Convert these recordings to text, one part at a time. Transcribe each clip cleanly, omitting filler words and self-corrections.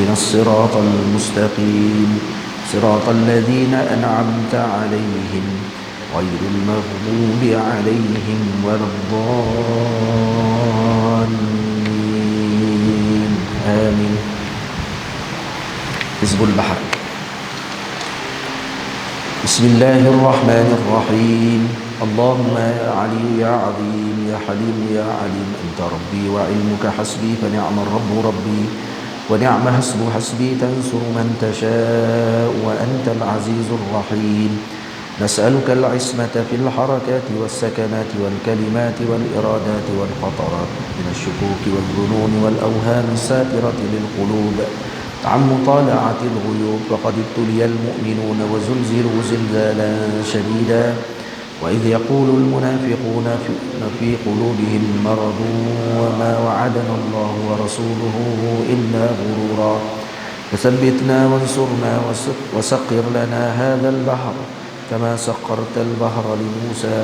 اهدنا الصراط المستقيم صراط الذين أنعمت عليهم غير المغضوب عليهم ولا الضالين آمين. حزب البحر. بسم الله الرحمن الرحيم. اللهم يا علي يا عظيم يا حليم يا عليم أنت ربي وعلمك حسبي فنعم الرب ربي ونعم حسب حسبي تنصر من تشاء وأنت العزيز الرحيم. نسألك العصمة في الحركات والسكنات والكلمات والإرادات والخطرات من الشكوك والظنون والأوهام الساترة للقلوب عن مطالعة الغيوب. فقد ابتلي المؤمنون وزلزلوا زلزالا شديدا وإذ يقول المنافقون في قلوبهم مرض وما وعدنا الله ورسوله إلا غرورا. فثبتنا وانصرنا وسقر لنا هذا البحر كما سقرت البحر لموسى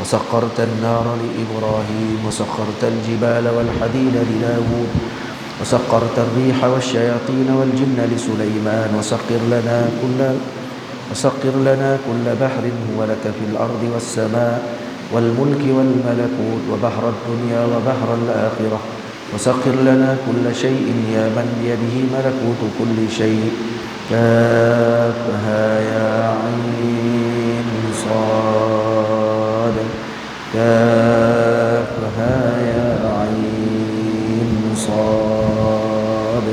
وسقرت النار لإبراهيم وسخرت الجبال والحديد لداود وسخرت الريح والشياطين والجن لسليمان وسخر لنا كل بحر هو لك في الأرض والسماء والملك والملكوت وبحر الدنيا وبحر الآخرة. وسخر لنا كل شيء يا من بيده ملكوت كل شيء. كافها يا عين صاد كافها يا عين صاد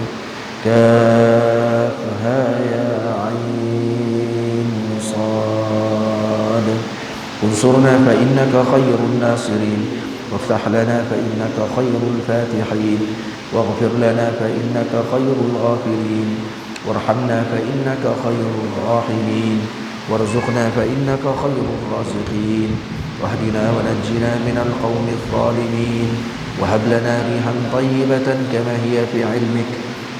كافها يا عين صاد. انصرنا فإنك خير الناصرين وافتح لنا فإنك خير الفاتحين واغفر لنا فإنك خير الغافرين وارحمنا فإنك خير الراحمين وارزقنا فإنك خير الرازقين واهدنا ونجنا من القوم الظالمين وهب لنا ريحا طيبة كما هي في علمك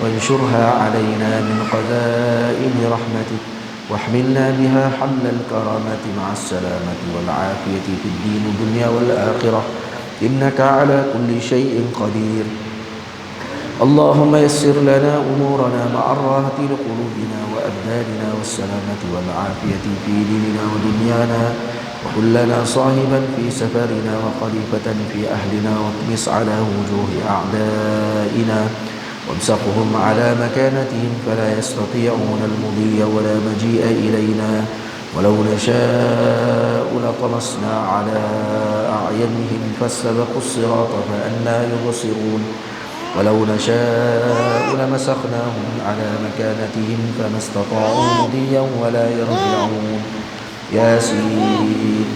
وانشرها علينا من خزائن رحمتك واحملنا بها حمل الكرامة مع السلامة والعافية في الدين والدنيا والآخرة إنك على كل شيء قدير. اللهم يسر لنا أمورنا مع الراحة لقلوبنا وأبداننا والسلامة والعافية في ديننا ودنيانا وكن لنا صاحبا في سفرنا وخليفة في أهلنا واطمس على وجوه أعدائنا وامسقهم على مكانتهم فلا يستطيعون المضي ولا مجيء إلينا ولو نشاء لطمسنا على أعينهم فاستبقوا الصراط فأنى يبصرون ولو نشاء لمسخناهم على مكانتهم فما استطاعوا مضيا ولا يرجعون. ياسين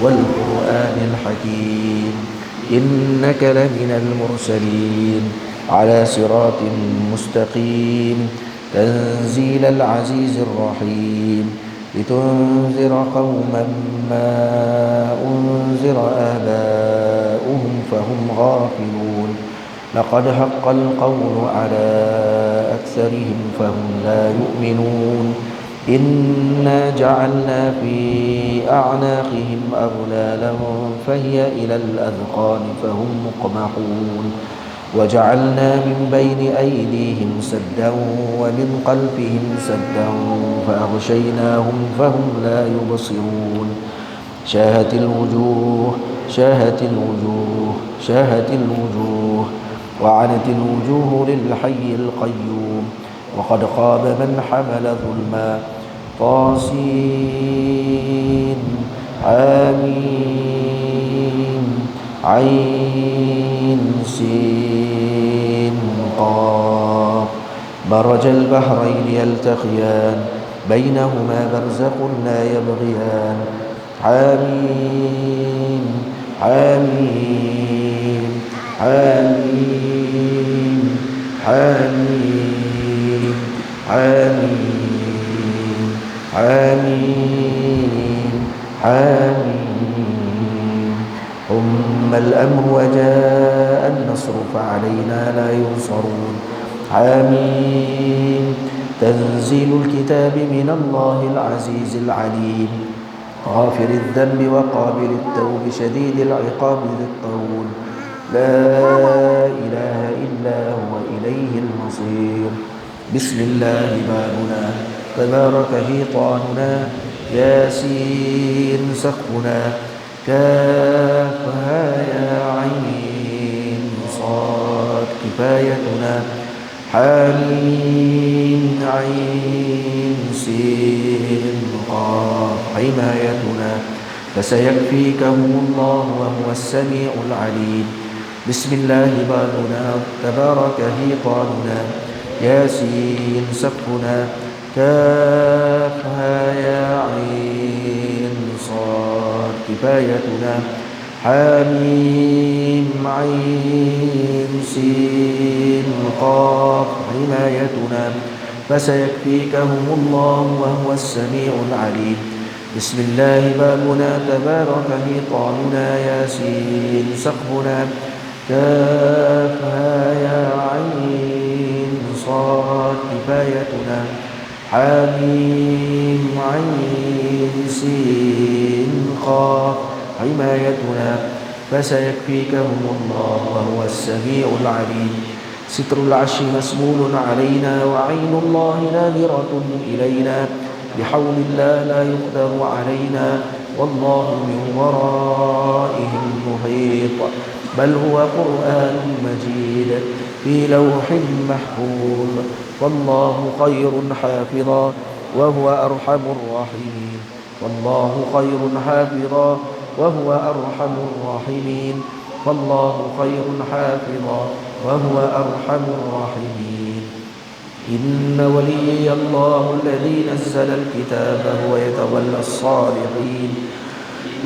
والقرآن الحكيم إنك لمن المرسلين على صراط مستقيم تنزيل العزيز الرحيم لتنذر قوما ما أنذر آباؤهم فهم غافلون. لقد حق القول على أكثرهم فهم لا يؤمنون. إنا جعلنا في أعناقهم أغلالا فهي إلى الأذقان فهم مقمحون وجعلنا من بين أيديهم سدا ومن خلفهم سدا فأغشيناهم فهم لا يبصرون. شاهت الوجوه وعنت الوجوه للحي القيوم وقد خاب من حمل ظلما. طاسين آمين عين سين قاف. مرج البحرين يلتقيان بينهما برزخ لا يبغيان. حميم حميم حميم حميم حميم حميم حميم. ثم الأمر وجاء النصر فعلينا لا ينصرون. حميم تنزيل الكتاب من الله العزيز العليم غافر الذنب وقابل التوب شديد العقاب ذي الطول لا إله إلا هو إليه المصير. بسم الله بابنا تبارك حيطاننا ياسين سقفنا كافها يا عين صاد كفايتنا حميم عين سين قاف حمايتنا فسيكفيكهم الله وهو السميع العليم بسم الله بابنا تبارك حيطاننا ياسين سقفنا كافها يا عين صاد كفايتنا حميم عين سين قاف حمايتنا فسيكفيكهم الله وهو السميع العليم بسم الله بابنا تبارك حيطاننا ياسين سقفنا كافها يا عين صاد كفايتنا حميم عين سين قاف حمايتنا فسيكفيكهم الله وهو السميع العليم ستر العرش مسمول علينا وعين الله ناظرة إلينا بحول الله لا يقدر علينا والله من ورائهم محيط بل هو قرآن مجيد في لوح محفوظ والله خير حافظا وهو أرحم الراحمين والله خير حافظا وهو أرحم الراحمين والله خير حافظا وهو أرحم الراحمين إن وليي الله الذي نزل الكتاب هو يتولى الصالحين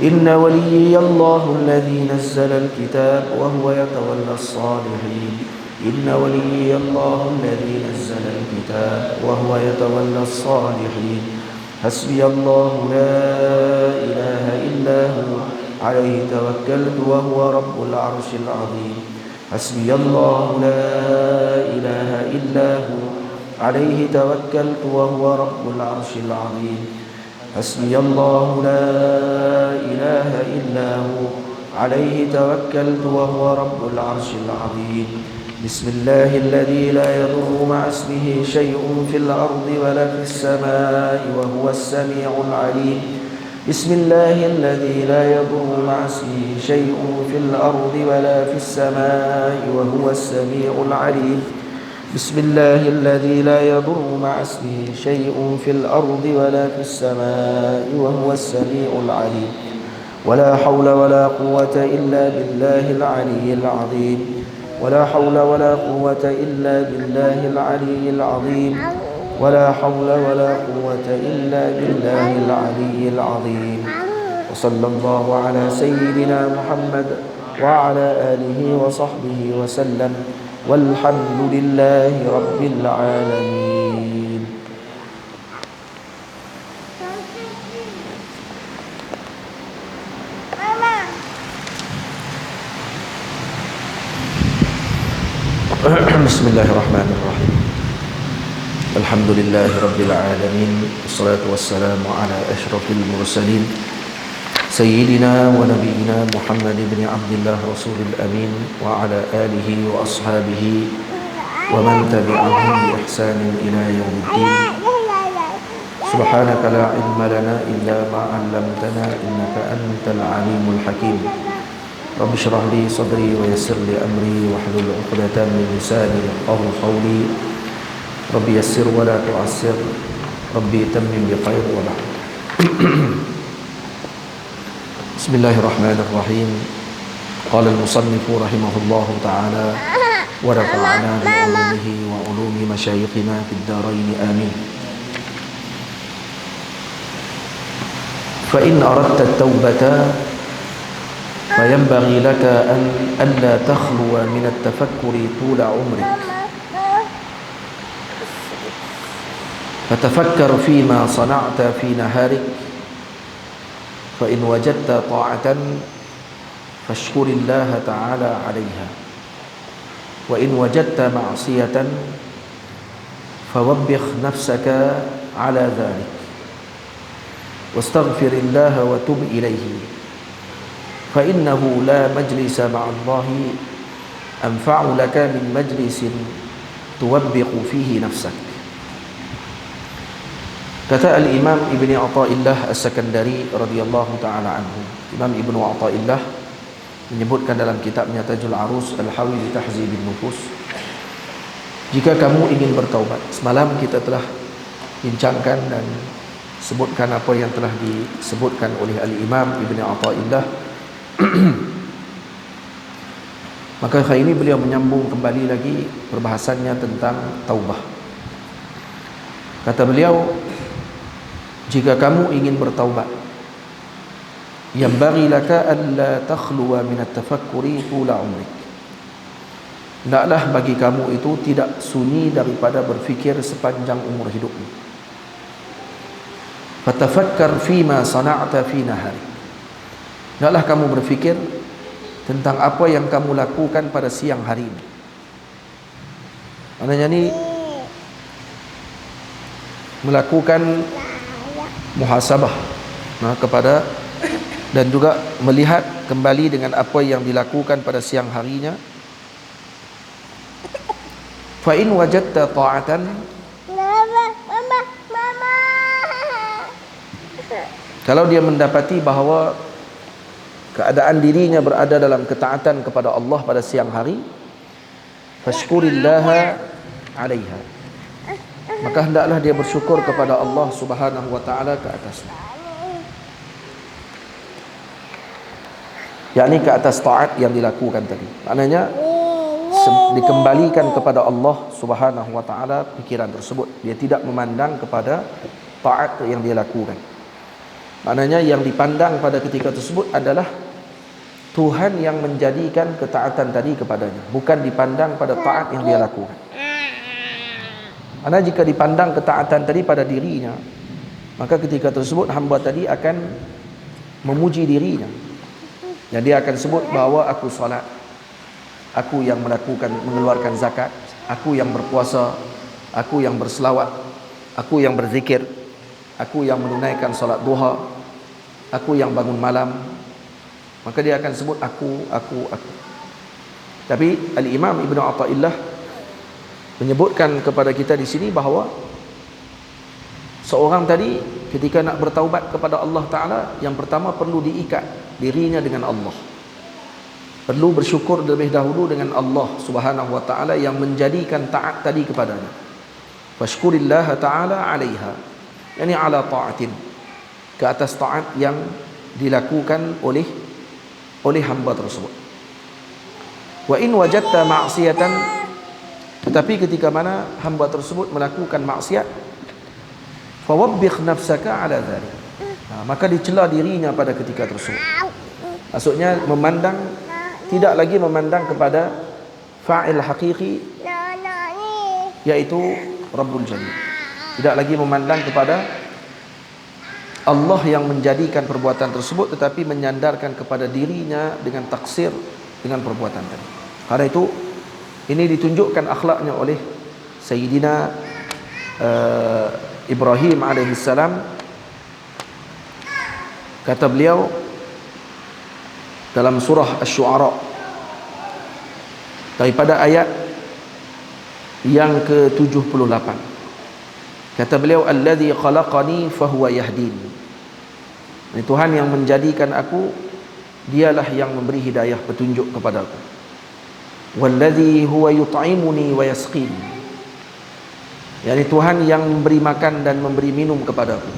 إن وليي الله الذي نزل الكتاب وهو يتولى الصالحين إن وليي الله الذي نزل الكتاب وهو يتولى الصالحين حسبي الله لا إله إلا هو عليه توكلت وهو رب العرش العظيم حسبي الله لا إله إلا هو عليه توكلت وهو رب العرش العظيم حسبي الله لا إله إلا هو عليه توكلت وهو رب العرش العظيم بسم الله الذي لا يضر مع اسمه شيء في الأرض ولا في السماء وهو السميع العليم بسم الله الذي لا يضر مع اسمه شيء في الأرض ولا في السماء وهو السميع العليم بسم الله الذي لا يضر مع اسمه شيء في الأرض ولا في السماء وهو السميع العليم ولا حول ولا قوة إلا بالله العلي العظيم ولا حول ولا قوة إلا بالله العلي العظيم ولا حول ولا قوة إلا بالله العلي العظيم وصلى الله على سيدنا محمد وعلى آله وصحبه وسلم والحمد لله رب العالمين. بسم الله الرحمن الرحيم الحمد لله رب العالمين والصلاة والسلام على أشرف المرسلين سيدنا ونبينا محمد بن عبد الله رسول الأمين وعلى آله وأصحابه ومن تبعهم بإحسان إلى يوم الدين سبحانك لا علم لنا إلا ما علمتنا إنك أنت العليم الحكيم رب اشرح لي صدري ويسر لي أمري واحلل عقدة من لساني يفقهوا قولي رب يسر ولا تعسر ربي تمم بخير وبعد. بسم الله الرحمن الرحيم قال المصنف رحمه الله تعالى ونفعنا بعلومه وعلوم مشايخنا في الدارين آمين. فإن أردت التوبة فينبغي لك ألا تخلو من التفكر طول عمرك فتفكر فيما صنعت في نهارك فإن وجدت طاعة فاشكر الله تعالى عليها وإن وجدت معصية فوبخ نفسك على ذلك واستغفر الله وتب إليه فإنه لا مجلس مع الله أنفع لك من مجلس توبخ فيه نفسك Kata Al-Imam Ibn Athaillah As-Sakandari radhiyallahu ta'ala anhu, Imam Ibn Athaillah menyebutkan dalam kitabnya Tajul Arus Al-Hawi li Tahzibin Nufus, jika kamu ingin bertaubat, semalam kita telah bincangkan dan sebutkan apa yang telah disebutkan oleh Al-Imam Ibn Athaillah. Maka hari ini beliau menyambung kembali lagi perbahasannya tentang taubah. Kata beliau, jika kamu ingin bertaubat, yambaghi laka an la takhluwa min at-tafakkuri tula umrik. Hendaklah bagi kamu itu tidak sunyi daripada berfikir sepanjang umur hidupmu. Fatafakkar fima sana'ta fi nahari. Hendaklah kamu berfikir tentang apa yang kamu lakukan pada siang hari ini. Maknanya ni melakukan muhasabah kepada, dan juga melihat kembali dengan apa yang dilakukan pada siang harinya. Fa in wajadta ta'atan, kalau dia mendapati bahawa keadaan dirinya berada dalam ketaatan kepada Allah pada siang hari, fashkurillaha 'alaiha, maka hendaklah dia bersyukur kepada Allah Subhanahu wa taala ke atasnya. Yakni ke atas taat yang dilakukan tadi. Maknanya dikembalikan kepada Allah Subhanahu wa taala pikiran tersebut. Dia tidak memandang kepada taat yang dia lakukan. Maknanya yang dipandang pada ketika tersebut adalah Tuhan yang menjadikan ketaatan tadi kepadanya, bukan dipandang pada taat yang dia lakukan. Karena jika dipandang ketaatan tadi pada dirinya, maka ketika tersebut hamba tadi akan memuji dirinya. Dan dia akan sebut bahawa aku salat, aku yang mengeluarkan zakat, aku yang berpuasa, aku yang berselawat, aku yang berzikir, aku yang menunaikan salat duha, aku yang bangun malam. Maka dia akan sebut aku. Tapi Al-Imam Ibn Athaillah menyebutkan kepada kita di sini bahawa seorang tadi ketika nak bertaubat kepada Allah Ta'ala, yang pertama perlu diikat dirinya dengan Allah. Perlu bersyukur terlebih dahulu dengan Allah Subhanahu wa Ta'ala yang menjadikan taat tadi kepadanya. Fashkurillaha ta'ala 'alaiha, yani ala ta'atin, ke atas taat yang dilakukan oleh hamba tersebut. Wa in wajadta ma'siyatan, tetapi ketika mana hamba tersebut melakukan maksiat, fawabbikh nafsaka 'ala dhalik, maka dicela dirinya pada ketika tersebut. Maksudnya tidak lagi memandang kepada fa'il hakiki, yaitu Rabbul Jalil. Tidak lagi memandang kepada Allah yang menjadikan perbuatan tersebut, tetapi menyandarkan kepada dirinya dengan taksir dengan perbuatan tadi. Karena itu ini ditunjukkan akhlaknya oleh Sayyidina Ibrahim alaihissalam. Kata beliau dalam surah Asy-Syu'ara daripada ayat yang ke-78, kata beliau, alladzi khalaqani fahuwa yahdin. Ini Tuhan yang menjadikan aku, dialah yang memberi hidayah petunjuk kepadaku. Walladzi huwa yut'imuni wa yasqin, yakni Tuhan yang memberi makan dan memberi minum kepadaku.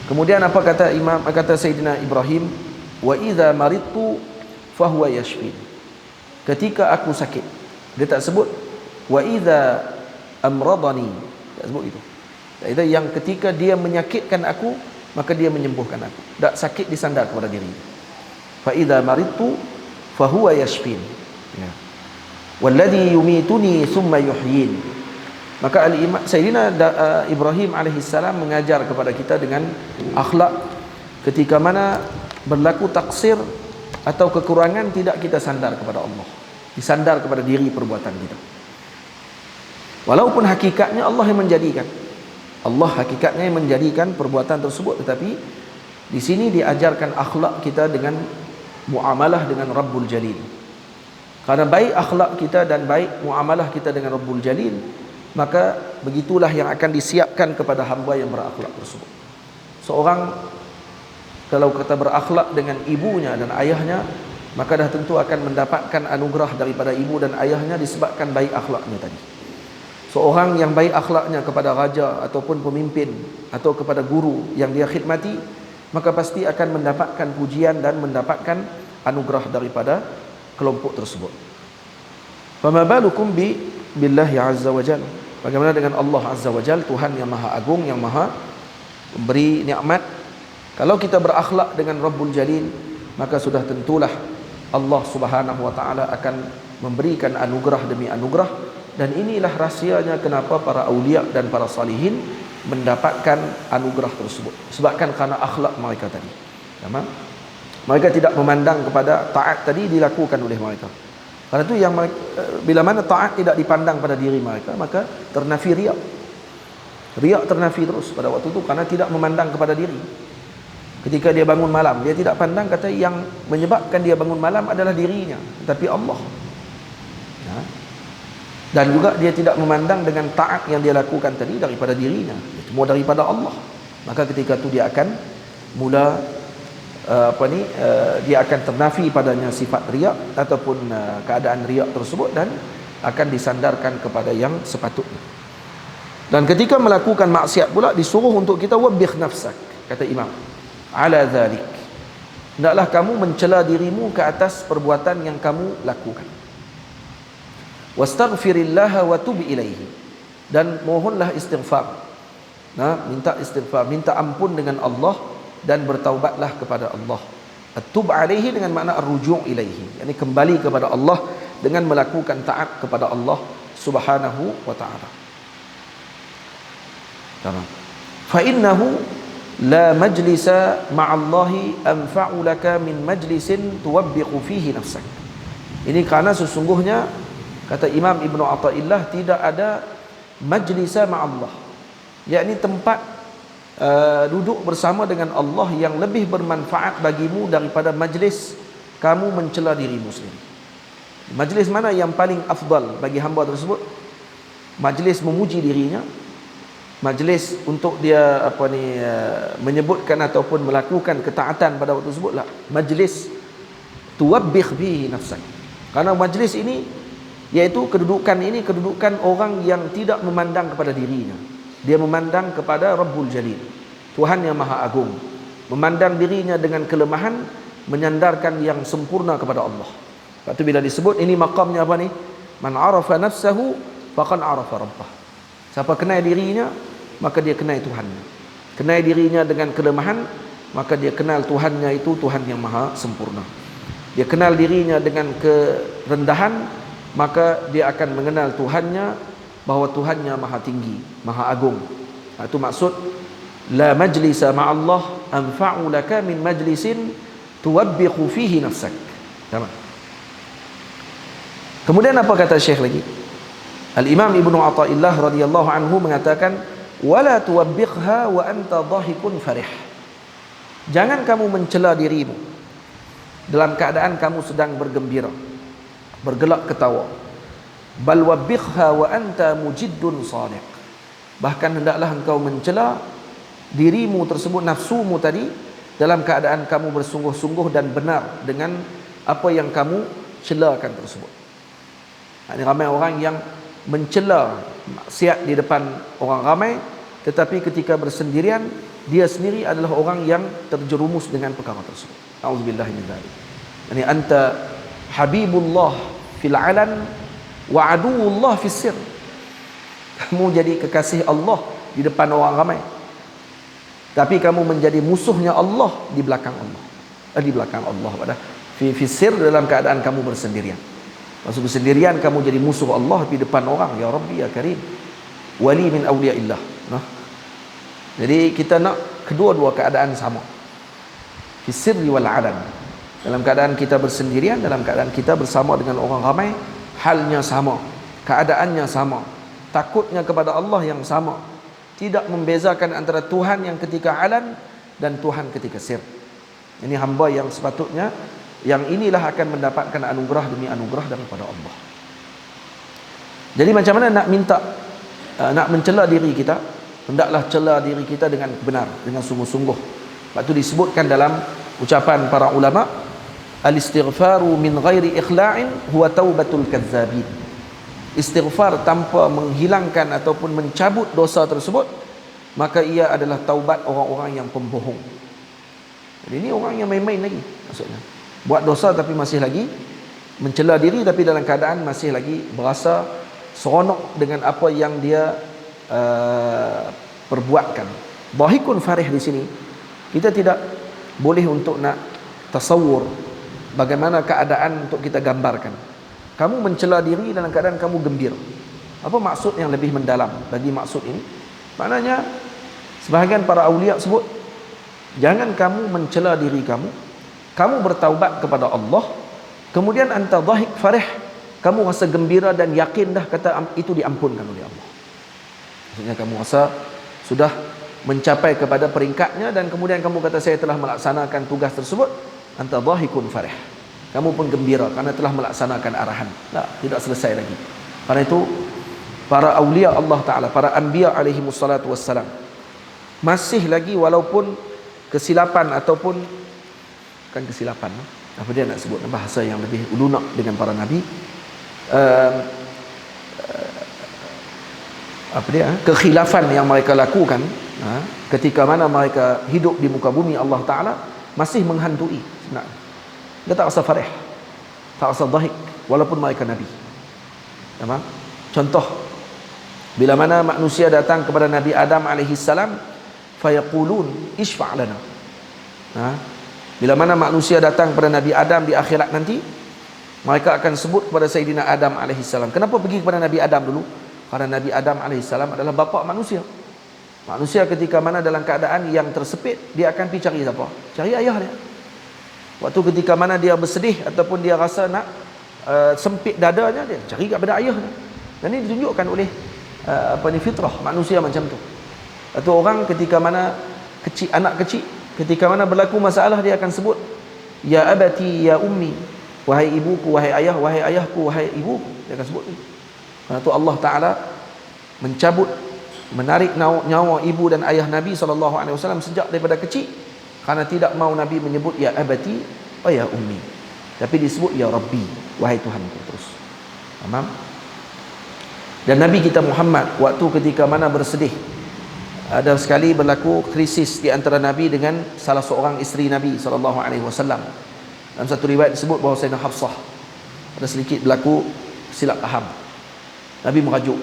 Kemudian apa kata Sayyidina Ibrahim, wa idza maridtu fahuwa yashfin. Ketika aku sakit, dia tak sebut wa idza amradani, tak sebut itu. Itu yang ketika dia menyakitkan aku, maka dia menyembuhkan aku. Tak sakit disandar kepada diri. Fa idza maridtu fahuwa yashfin. Ya. Walladhi yumituni thumma yuhyin. Maka Sayyidina Ibrahim alaihissalam mengajar kepada kita dengan akhlak ketika mana berlaku taksir atau kekurangan, tidak kita sandar kepada Allah, disandar kepada diri perbuatan kita. Walaupun hakikatnya Allah yang menjadikan, perbuatan tersebut, tetapi di sini diajarkan akhlak kita dengan muamalah dengan Rabbul Jalil. Karena baik akhlak kita dan baik muamalah kita dengan Rabbul Jalil, maka begitulah yang akan disiapkan kepada hamba yang berakhlak tersebut. Seorang kalau kita berakhlak dengan ibunya dan ayahnya, maka dah tentu akan mendapatkan anugerah daripada ibu dan ayahnya disebabkan baik akhlaknya tadi. Seorang yang baik akhlaknya kepada raja ataupun pemimpin atau kepada guru yang dia khidmati, maka pasti akan mendapatkan pujian dan mendapatkan anugerah daripada kelompok tersebut. Fama balukum billahi azza wa jalla. Bagaimana dengan Allah azza wa jalla, Tuhan yang maha agung, yang maha memberi nikmat. Kalau kita berakhlak dengan Rabbul Jalil, maka sudah tentulah Allah subhanahu wa ta'ala akan memberikan anugerah demi anugerah. Dan inilah rahsianya kenapa para awliya dan para salihin mendapatkan anugerah tersebut, sebabkan karena akhlak mereka tadi. Mereka tidak memandang kepada taat tadi dilakukan oleh mereka. Karena itu yang bila mana taat tidak dipandang pada diri mereka, maka ternafi riak. Riak ternafi terus pada waktu itu karena tidak memandang kepada diri. Ketika dia bangun malam, dia tidak pandang kata yang menyebabkan dia bangun malam adalah dirinya, tetapi Allah. Dan juga dia tidak memandang dengan taat yang dia lakukan tadi daripada dirinya, semua daripada Allah. Maka ketika itu dia akan mula dia akan ternafi padanya sifat riak ataupun keadaan riak tersebut dan akan disandarkan kepada yang sepatutnya. Dan ketika melakukan maksiat pula disuruh untuk kita wabbih nafsak, kata Imam, ala dhalik, hendaklah kamu mencela dirimu ke atas perbuatan yang kamu lakukan. Wastaghfirillaha wa tub ilaihi, dan mohonlah istighfar. Minta istighfar, minta ampun dengan Allah dan bertaubatlah kepada Allah. At-tub alaihi dengan makna ar-ruju' ilaihi, yakni kembali kepada Allah dengan melakukan taat kepada Allah Subhanahu wa ta'ala. Fa innahu la majlisa ma'allahi anfa'u laka min majlisin tuwabbiqu fihi nafsak. Ini kerana sesungguhnya, kata Imam Ibnu Athaillah, tidak ada majlisa ma'allah, yakni tempat duduk bersama dengan Allah yang lebih bermanfaat bagimu daripada majlis kamu mencela dirimu sendiri. Majlis mana yang paling afdal bagi hamba tersebut? Majlis memuji dirinya, majlis untuk dia menyebutkan ataupun melakukan ketaatan pada waktu tersebut lah, majlis tuwabbih bihi nafsak. Karena majlis ini, yaitu kedudukan ini, kedudukan orang yang tidak memandang kepada dirinya, dia memandang kepada Rabbul Jalil, Tuhan yang maha agung, memandang dirinya dengan kelemahan, menyandarkan yang sempurna kepada Allah. Lepas tu bila disebut ini makamnya apa ni? Man arafa nafsahu faqad arafa rabbah. Siapa kenal dirinya, maka dia kenal Tuhannya. Kenal dirinya dengan kelemahan, maka dia kenal Tuhannya itu Tuhan yang maha sempurna. Dia kenal dirinya dengan kerendahan, maka dia akan mengenal Tuhannya bahawa Tuhannya maha tinggi, maha agung. Itu maksud la majlisa ma'allah anfa'u laka min majlisin tuwabbiqu fihi nafsak. Kemudian apa kata Syekh lagi? Al-Imam Ibnu Athaillah radhiyallahu anhu mengatakan, wala tuwabbiqha wa anta dhahikun farih. Jangan kamu mencela dirimu dalam keadaan kamu sedang bergembira, bergelak ketawa. Bal wabbiqha wa anta mujiddun shadiq. Bahkan hendaklah engkau mencela dirimu tersebut, nafsumu tadi, dalam keadaan kamu bersungguh-sungguh dan benar dengan apa yang kamu celakan tersebut. Ini ramai orang yang mencela maksiat di depan orang ramai, tetapi ketika bersendirian dia sendiri adalah orang yang terjerumus dengan perkara tersebut. Auzubillahi min dzalik. Yani anta habibullah fil alan wa aduwullah fis sir. Kamu jadi kekasih Allah di depan orang ramai, tapi kamu menjadi musuhnya Allah di belakang Allah. Di belakang Allah pada fi sir, dalam keadaan kamu bersendirian. Maksud bersendirian kamu jadi musuh Allah di depan orang. Ya Rabbi ya Karim, wali min awliyaillah. Jadi kita nak kedua-dua keadaan sama, fi sirri wal alan. Dalam keadaan kita bersendirian, dalam keadaan kita bersama dengan orang ramai, halnya sama, keadaannya sama, takutnya kepada Allah yang sama. Tidak membezakan antara Tuhan yang ketika alan dan Tuhan ketika sir. Ini hamba yang sepatutnya, yang inilah akan mendapatkan anugerah demi anugerah daripada Allah. Jadi macam mana nak minta nak mencela diri kita, hendaklah cela diri kita dengan benar, dengan sungguh-sungguh. Sebab itu disebutkan dalam ucapan para ulama, al-istighfaru min ghairi ikhla'in huwa taubatul kazzabin. Istighfar tanpa menghilangkan ataupun mencabut dosa tersebut, maka ia adalah taubat orang-orang yang pembohong. Jadi ini orang yang main-main lagi, maksudnya buat dosa tapi masih lagi mencela diri, tapi dalam keadaan masih lagi berasa seronok dengan apa yang dia perbuatkan. Dhahikun farih di sini, kita tidak boleh untuk nak tasawur bagaimana keadaan untuk kita gambarkan. Kamu mencela diri dalam keadaan kamu gembira. Apa maksud yang lebih mendalam bagi maksud ini? Maknanya sebahagian para awliya sebut, jangan kamu mencela diri kamu, kamu bertaubat kepada Allah, kemudian anta dhahik farih, kamu rasa gembira dan yakin dah kata itu diampunkan oleh Allah. Maksudnya kamu rasa sudah mencapai kepada peringkatnya, dan kemudian kamu kata saya telah melaksanakan tugas tersebut, anta dhahikun farih, kamu pun gembira karena telah melaksanakan arahan. Tak, tidak selesai lagi. Karena itu para awliya Allah Ta'ala, para anbiya alaihi wassalatu wassalam, masih lagi walaupun kesilapan ataupun bukan kesilapan, apa dia nak sebut bahasa yang lebih lunak dengan para nabi, apa dia, kekhilafan yang mereka lakukan ketika mana mereka hidup di muka bumi Allah Ta'ala masih menghantui sebenarnya. Dia tak rasa farih, tak rasa dhahik walaupun mereka nabi. Tamam? Contoh, bila mana manusia datang kepada Nabi Adam alaihi salam, fayaqulun ishfa' lana. Bila mana manusia datang kepada Nabi Adam di akhirat nanti, mereka akan sebut kepada Sayyidina Adam alaihi salam. Kenapa pergi kepada Nabi Adam dulu? Karena Nabi Adam alaihi salam adalah bapa manusia. Manusia ketika mana dalam keadaan yang tersepit, dia akan pergi cari siapa? Cari ayah dia. Waktu ketika mana dia bersedih ataupun dia rasa nak sempit dadanya, dia cari kepada ayah dia. Dan ini ditunjukkan oleh fitrah manusia macam tu. Atau orang ketika mana kecil, anak kecil, ketika mana berlaku masalah, dia akan sebut ya abati ya ummi, wahai ibuku, wahai ayah, wahai ayahku, wahai ibuku. Dia akan sebut itu. Karena itu Allah Ta'ala mencabut, menarik nyawa ibu dan ayah Nabi SAW sejak daripada kecil, karena tidak mau Nabi menyebut ya abati wa ya ummi, tapi disebut ya Rabbi, wahai Tuhanku terus. Faham? Dan Nabi kita Muhammad waktu ketika mana bersedih, ada sekali berlaku krisis di antara Nabi dengan salah seorang isteri Nabi SAW. Dalam satu riwayat disebut bahawa Sayyidina Hafsah ada sedikit berlaku silap faham. Nabi merajuk,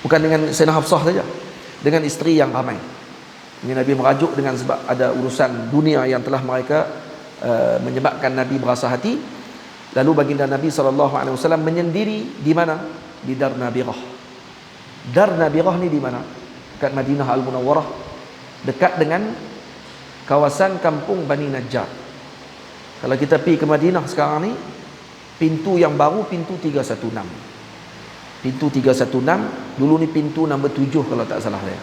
bukan dengan Sayyidina Hafsah saja, dengan isteri yang ramai. Ini Nabi merajuk dengan sebab ada urusan dunia yang telah mereka menyebabkan Nabi berasa hati. Lalu baginda Nabi SAW menyendiri di mana? Di Dar Nabirah. Dar Nabirah ni di mana? Dekat Madinah Al-Munawwarah, dekat dengan kawasan kampung Bani Najjar. Kalau kita pergi ke Madinah sekarang ni, pintu yang baru pintu 316. Pintu 316, dulu ni pintu nombor 7 kalau tak salah saya.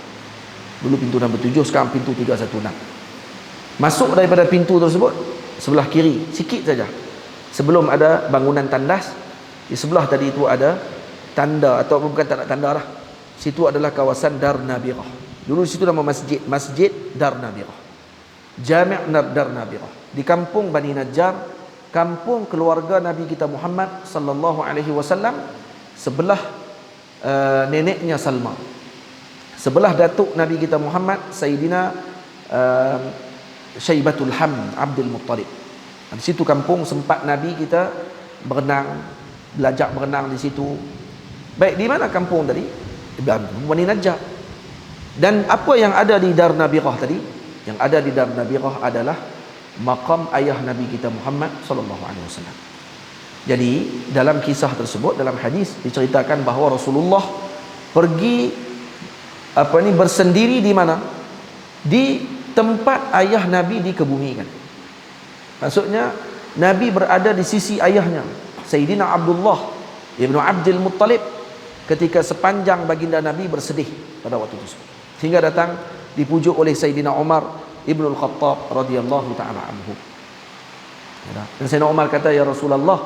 Dulu pintu nombor 7, sekarang pintu 316. Masuk daripada pintu tersebut, sebelah kiri sikit saja, sebelum ada bangunan tandas, di sebelah tadi itu ada tanda, atau bukan tak ada tanda lah, situ adalah kawasan Dar Nabirah. Dulu situ nama masjid, Masjid Dar Nabirah, Jami' Dar Nabirah, di kampung Bani Najjar, kampung keluarga Nabi kita Muhammad sallallahu alaihi wasallam, sebelah neneknya Salma, sebelah datuk Nabi kita Muhammad Sayyidina Syaibatul Hamd Abdul Muttalib. Di situ kampung sempat Nabi kita berenang, belajar berenang di situ. Baik, di mana kampung tadi? Di Bani Najjar. Dan apa yang ada di Dar Nabirah tadi? Yang ada di Dar Nabirah adalah maqam ayah Nabi kita Muhammad sallallahu alaihi wasallam. Jadi dalam kisah tersebut, dalam hadis diceritakan bahawa Rasulullah pergi bersendiri di mana? Di tempat ayah Nabi dikebumikan. Maksudnya Nabi berada di sisi ayahnya Sayyidina Abdullah ibnu Abdul Muttalib ketika sepanjang baginda Nabi bersedih pada waktu tersebut, sehingga datang dipujuk oleh Sayyidina Umar ibnu Al-Khattab radhiyallahu ta'ala anhu. Dan Sayyidina Umar kata, ya Rasulullah,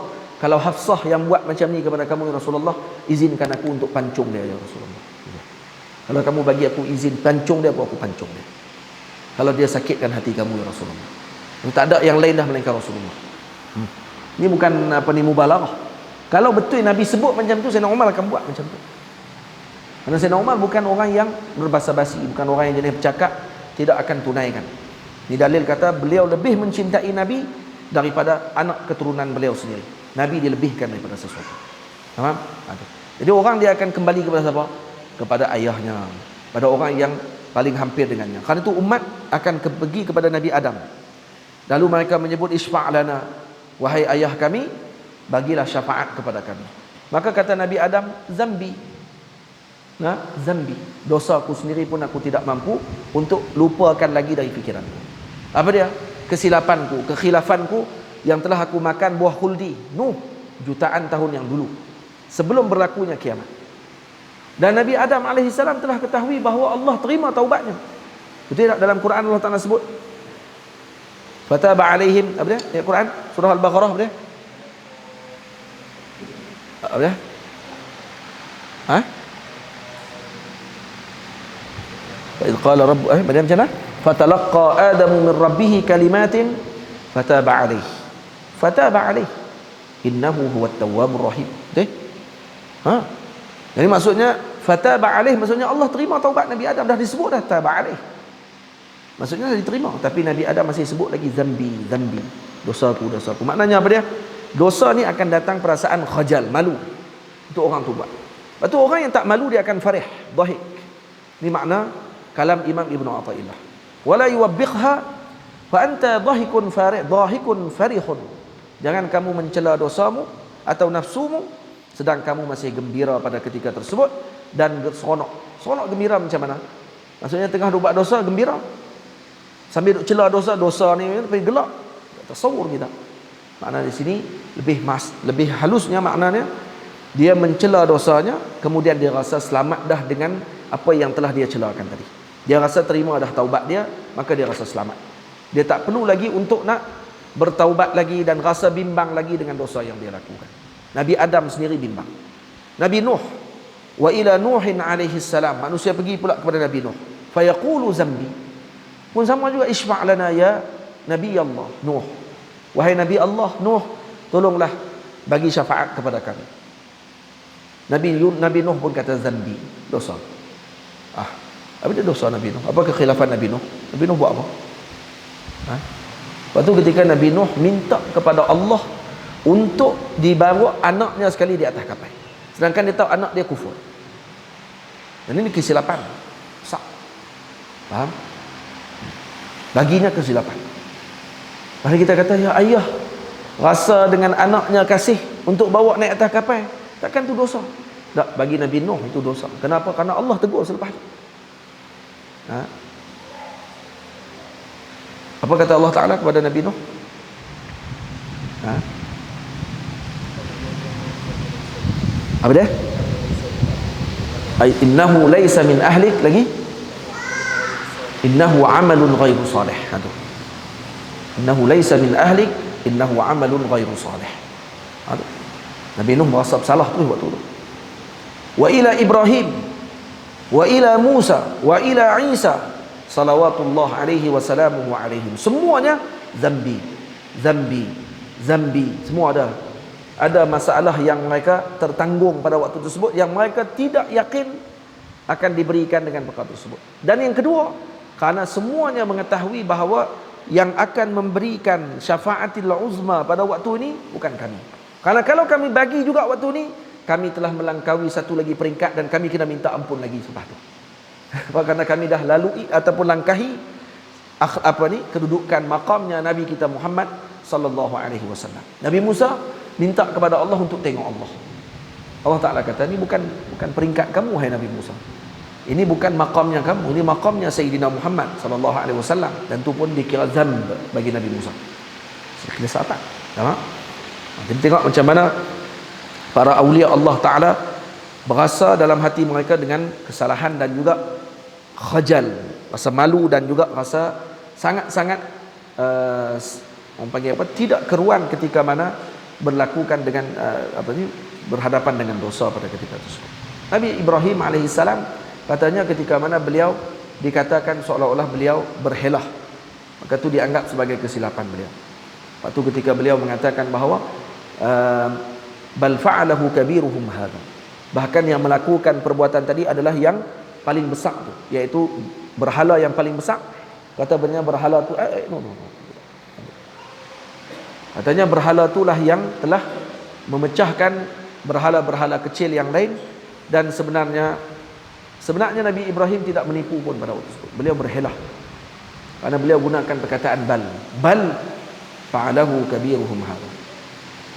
Kalau Hafsah yang buat macam ni kepada kamu ya Rasulullah, izinkan aku untuk pancung dia ya Rasulullah. Kalau kamu bagi aku izin pancung dia, aku pancung dia. Kalau dia sakitkan hati kamu ya Rasulullah. Tak ada yang lain dah melainkan Rasulullah. Ini bukan mubalaghah. Kalau betul Nabi sebut macam tu, Sayyidina Umar akan buat macam tu. Kerana Sayyidina Umar bukan orang yang berbasa-basi, bukan orang yang jenis bercakap, tidak akan tunaikan. Ini dalil kata beliau lebih mencintai Nabi daripada anak keturunan beliau sendiri. Nabi dilebihkan daripada sesuatu. Faham? Jadi orang dia akan kembali kepada siapa? Kepada ayahnya, pada orang yang paling hampir dengannya. Kerana itu umat akan pergi kepada Nabi Adam. Lalu mereka menyebut isfa' lana, wahai ayah kami, bagilah syafaat kepada kami. Maka kata Nabi Adam, zambi. Zambi, dosaku sendiri pun aku tidak mampu untuk lupakan lagi dari fikiranku. Apa dia? Kesilapanku, kekhilafanku yang telah aku makan buah khuldi Nuh jutaan tahun yang dulu, sebelum berlakunya kiamat. Dan Nabi Adam AS telah ketahui bahawa Allah terima taubatnya. Betul tak? Dalam Quran Allah Ta'ala sebut fataba alaihim, apa dia? Ayat Quran surah Al-Baqarah, apa dia? Apa dia? Fa'idh qala rabbu, macam mana? Fatalaqqa Adamu min rabbihi kalimatin fataba alaih. Fataba alaih. Innahu huwat tawwabur rahim. Betul? Jadi maksudnya fataba alaih, maksudnya Allah terima taubat Nabi Adam. Dah disebut dah taba alaih, maksudnya dah diterima. Tapi Nabi Adam masih sebut lagi zambi, zambi, dosaku, dosaku. Maknanya apa dia? Dosa ni akan datang perasaan khajal, malu untuk orang tu buat. Lepas tu orang yang tak malu dia akan farih, dhahik. Ini makna kalam Imam Ibn Athaillah. Wala yuwabbiqha fa anta dhahikun farih, dhahikun farihun. Jangan kamu mencela dosamu atau nafsumu sedang kamu masih gembira pada ketika tersebut dan seronok. Seronok gembira macam mana? Maksudnya tengah buat dosa gembira, sambil duk cela dosa ni pergi gelak. Tak tasawur kita. Makna di sini lebih halusnya maknanya dia mencela dosanya, kemudian dia rasa selamat dah dengan apa yang telah dia celakan tadi. Dia rasa terima dah taubat dia, maka dia rasa selamat. Dia tak perlu lagi untuk nak bertaubat lagi dan rasa bimbang lagi dengan dosa yang dia lakukan. Nabi Adam sendiri bimbang. Nabi Nuh, wa ila Nuhin alaihi salam, manusia pergi pula kepada Nabi Nuh. Fayaqulu zambi, pun sama juga, isfa' lana ya Nabi Allah Nuh, wahai Nabi Allah Nuh, tolonglah bagi syafaat kepada kami. Nabi Nuh pun kata zambi, dosa. Apa dia dosa Nabi Nuh? Apa kekhilafan Nabi Nuh? Nabi Nuh buat apa? Lepas tu ketika Nabi Nuh minta kepada Allah untuk dibawa anaknya sekali di atas kapal, sedangkan dia tahu anak dia kufur. Dan ini kesilapan besar. Faham? Baginya kesilapan. Mari kita kata, ya ayah rasa dengan anaknya kasih untuk bawa naik atas kapal, takkan tu dosa? Tak, bagi Nabi Nuh itu dosa. Kenapa? Karena Allah tegur selepas itu. Apa kata Allah Ta'ala kepada Nabi Nuh? Apa dia? Innahu laysa min ahlik, lagi innahu amalun ghairu salih. Innahu laysa min ahlik, innahu amalun ghairu salih. Nabi Nuh merasa bersalah terus waktu itu. Wa ila Ibrahim wa ila Musa wa ila Isa salawatullah alaihi wa salamuhu alaihim, semuanya zambi, zambi, zambi, semua ada masalah yang mereka tertanggung pada waktu tersebut, yang mereka tidak yakin akan diberikan dengan perkara tersebut. Dan yang kedua, karena semuanya mengetahui bahawa yang akan memberikan syafaatil uzma pada waktu ini bukan kami. Karena kalau kami bagi juga waktu ini, kami telah melangkaui satu lagi peringkat dan kami kena minta ampun lagi selepas itu. Kerana kami dah lalui ataupun langkahi kedudukan makamnya Nabi kita Muhammad sallallahu alaihi wasallam. Nabi Musa minta kepada Allah untuk tengok Allah. Allah Ta'ala kata, ini bukan peringkat kamu wahai Nabi Musa. Ini bukan makamnya kamu, ini makamnya Sayyidina Muhammad sallallahu alaihi wasallam, dan itu pun dikira zamb bagi Nabi Musa. Kesalahan. Nampak? Kita tengok macam mana para awliya Allah Ta'ala berasa dalam hati mereka dengan kesalahan dan juga khajal, rasa malu dan juga rasa sangat-sangat orang panggil apa, tidak keruan ketika mana berlakukan dengan berhadapan dengan dosa pada ketika tersebut. Nabi Ibrahim alaihissalam katanya ketika mana beliau dikatakan seolah-olah beliau berhelah, maka itu dianggap sebagai kesilapan beliau. Waktu ketika beliau mengatakan bahawa bal fa'alahu kabiruhum hadha, bahkan yang melakukan perbuatan tadi adalah yang paling besar tu, iaitu berhala yang paling besar. Kata benar berhala tu no. Katanya berhala itulah yang telah memecahkan berhala-berhala kecil yang lain. Dan sebenarnya Nabi Ibrahim tidak menipu pun pada waktu itu. Beliau berhelah, karena beliau gunakan perkataan bal fa'alahu kabiruhum hadha.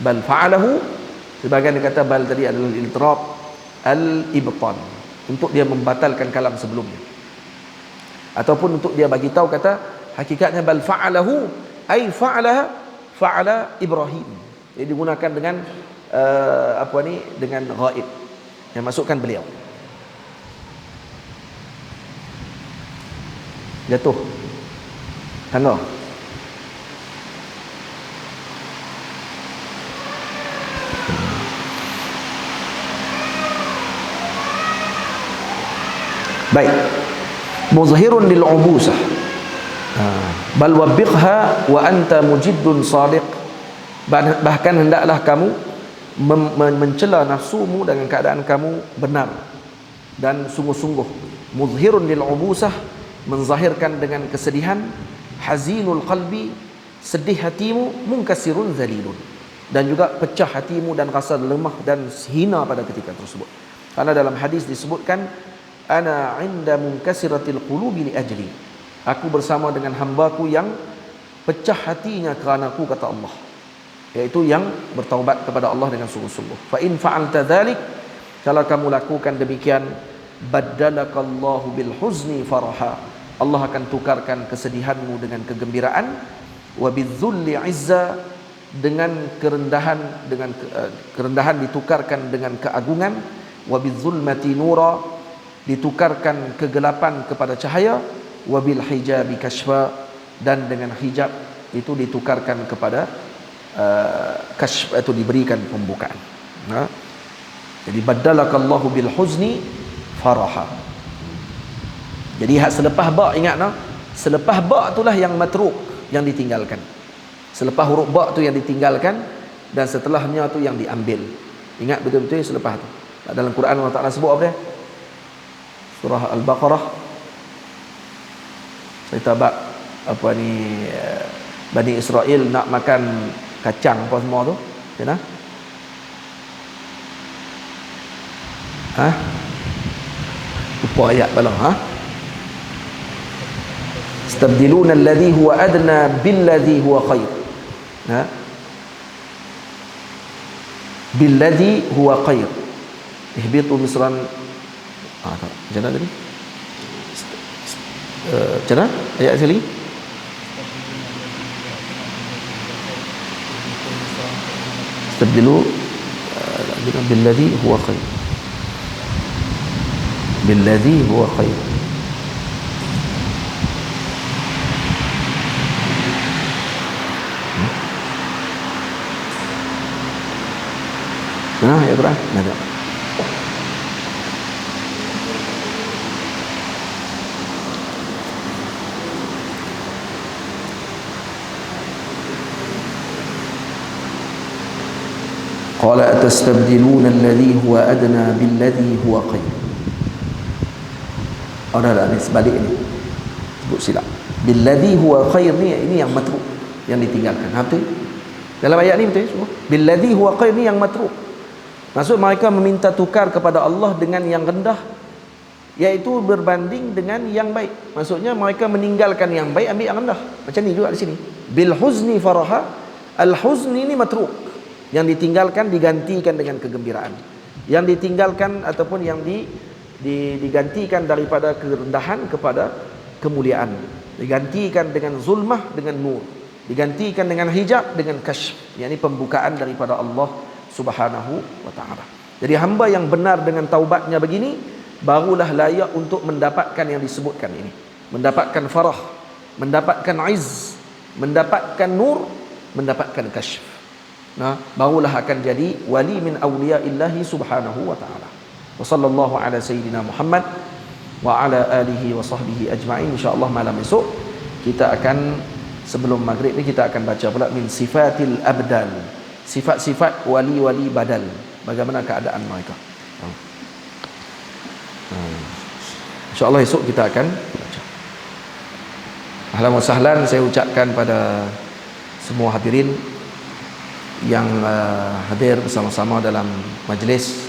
Bal fa'alahu, sebagian kata bal tadi adalah al-iltirab al-ibtan, untuk dia membatalkan kalam sebelumnya, ataupun untuk dia bagi tahu kata hakikatnya bal fa'alahu ay fa'ala Ibrahim. Jadi digunakan dengan dengan ghaib, yang masukkan beliau. Jatuh tangga. Baik. Muzhirun lil ubusah. Bal wabiqha wa anta mujiddun sadiq. Bahkan hendaklah kamu mencela nafsumu dengan keadaan kamu benar dan sungguh-sungguh. Muzhirun lil ubusah, menzahirkan dengan kesedihan. Hazinul qalbi, sedih hatimu. Munkasirun zalilun, dan juga pecah hatimu dan rasa lemah dan hina pada ketika tersebut. Karena dalam hadis disebutkan, ana inda munkasiratil qulubi li ajli, aku bersama dengan hambaku yang pecah hatinya kerana aku, kata Allah, yaitu yang bertaubat kepada Allah dengan sungguh-sungguh. Fa in fa'alta dzalik, kalau kamu lakukan demikian, baddalakallahu bil huzni faraha, Allah akan tukarkan kesedihanmu dengan kegembiraan. Wa bidzulli izza, dengan kerendahan ditukarkan dengan keagungan. Wa bidzulmati nura, ditukarkan kegelapan kepada cahaya. Wa bil hijabi kashfa, dan dengan hijab itu ditukarkan kepada kashf, itu diberikan pembukaan. Jadi baddalakallahu bil huzni faraha. Jadi hak selepas ba, ingat no, selepas ba itulah yang matruk, yang ditinggalkan. Selepas huruf ba tu yang ditinggalkan, dan setelahnya tu yang diambil. Ingat betul-betul selepas tu. Dalam Quran Allah Taala sebut apa dia? Surah Al-Baqarah, cerita bab Bani Israel nak makan kacang apa semua tu, ya. Lupa ayat balang. Istabdiluna alladhi huwa adna billadhi huwa khair. Billadhi huwa khair. Ihbitu misran. Macam mana tadi? Macam mana ayat sekali? Istabdilu billadhi huwa khair. Billadhi huwa khair. Ya Quran, ada. Qala atastabdiluna alladhi huwa adna billadhi huwa khair. Ada ni sebalik ni. Sebut silap. Billadhi huwa khair ni yang matruk, yang ditinggalkan. Betul? Dalam ayat ni betul semua. Billadhi huwa khair ni yang matruk. Maksud mereka meminta tukar kepada Allah dengan yang rendah, iaitu berbanding dengan yang baik. Maksudnya mereka meninggalkan yang baik, ambil yang rendah. Macam ni juga di sini. Bil huzni faraha. Al huzni ni matruk, yang ditinggalkan digantikan dengan kegembiraan. Yang ditinggalkan ataupun yang digantikan daripada kerendahan kepada kemuliaan. Digantikan dengan zulmah dengan nur. Digantikan dengan hijab dengan kashf, yakni pembukaan daripada Allah Subhanahu wa ta'ala. Jadi hamba yang benar dengan taubatnya begini, barulah layak untuk mendapatkan yang disebutkan ini. Mendapatkan farah, mendapatkan izz, mendapatkan nur, mendapatkan kashf. barulah akan jadi wali min awliyaillahi subhanahu wa ta'ala. Wa sallallahu ala sayyidina Muhammad wa ala alihi wa sahbihi ajma'in. InsyaAllah malam esok kita akan, sebelum maghrib ni kita akan baca pula min sifatil abdal, sifat-sifat wali-wali badal, bagaimana keadaan mereka. InsyaAllah esok kita akan baca. Ahlan wa sahlan saya ucapkan pada semua hadirin yang hadir bersama-sama dalam majlis